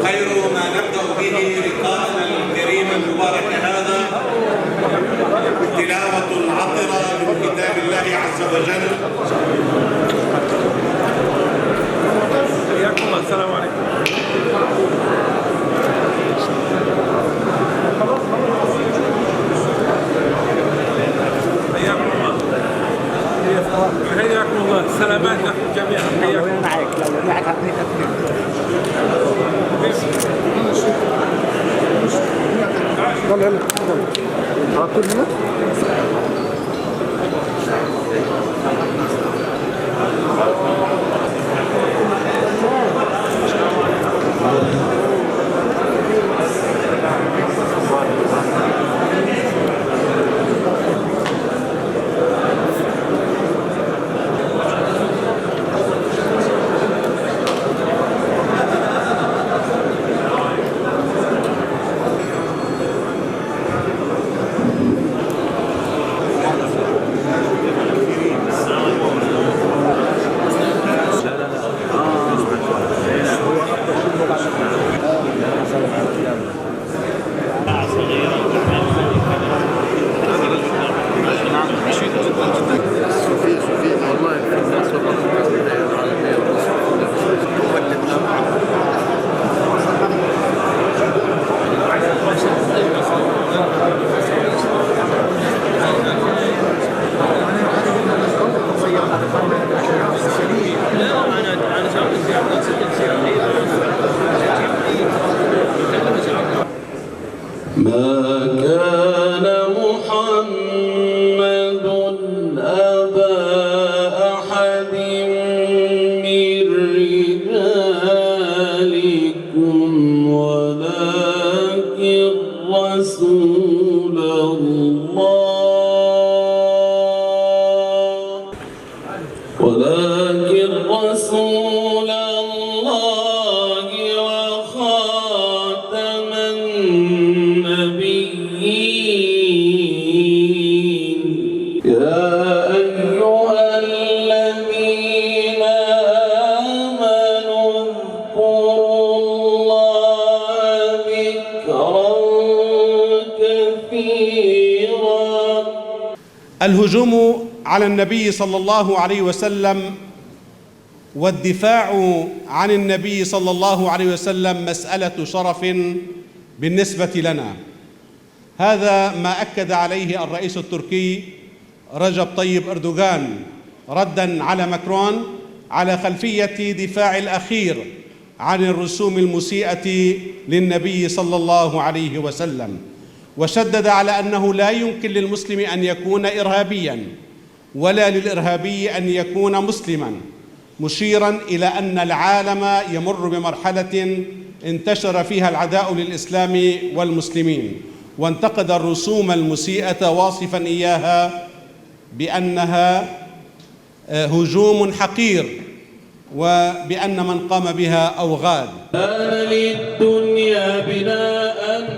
خير ما نبدأ به لقاءنا الكريم المبارك هذا تلاوة العطرة من كتاب الله عز وجل. حياكم الله. السلام عليكم. حياكم الله. حياكم الله. سلامات لكم جميعا. حياكم الله. معك لو معك يلا على طول هنا. ما كان محمد أبا أحد من رجالكم ولكن رسول الله وخاتم النبيين. يا أيها الذين آمنوا اذكروا الله ذكرا كثيرا. الهجوم على النبي صلى الله عليه وسلم والدفاع عن النبي صلى الله عليه وسلم مسألة شرف بالنسبة لنا. هذا ما أكد عليه الرئيس التركي رجب طيب أردوغان رداً على ماكرون على خلفية دفاع الأخير عن الرسوم المسيئة للنبي صلى الله عليه وسلم، وشدد على أنه لا يمكن للمسلم أن يكون إرهابياً ولا للإرهابي أن يكون مسلماً، مشيراً إلى أن العالم يمر بمرحلة انتشر فيها العداء للإسلام والمسلمين، وانتقد الرسوم المسيئة واصفاً إياها بأنها هجوم حقير وبأن من قام بها أوغاد. كان للدنيا بناء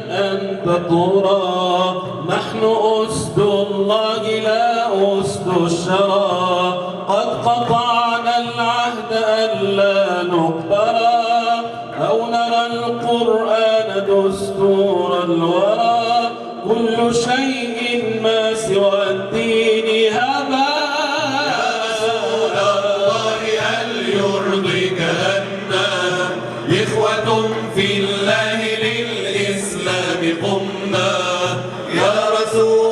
أن تطورا، نحن أسد الله لا أسد الشرى، قد قطعنا العهد ألا نقبرا، أو نرى القرآن دستور الورى، كل شيء ما سوى الدين هبا. إخوة في الله للإسلام قمنا، يا رسول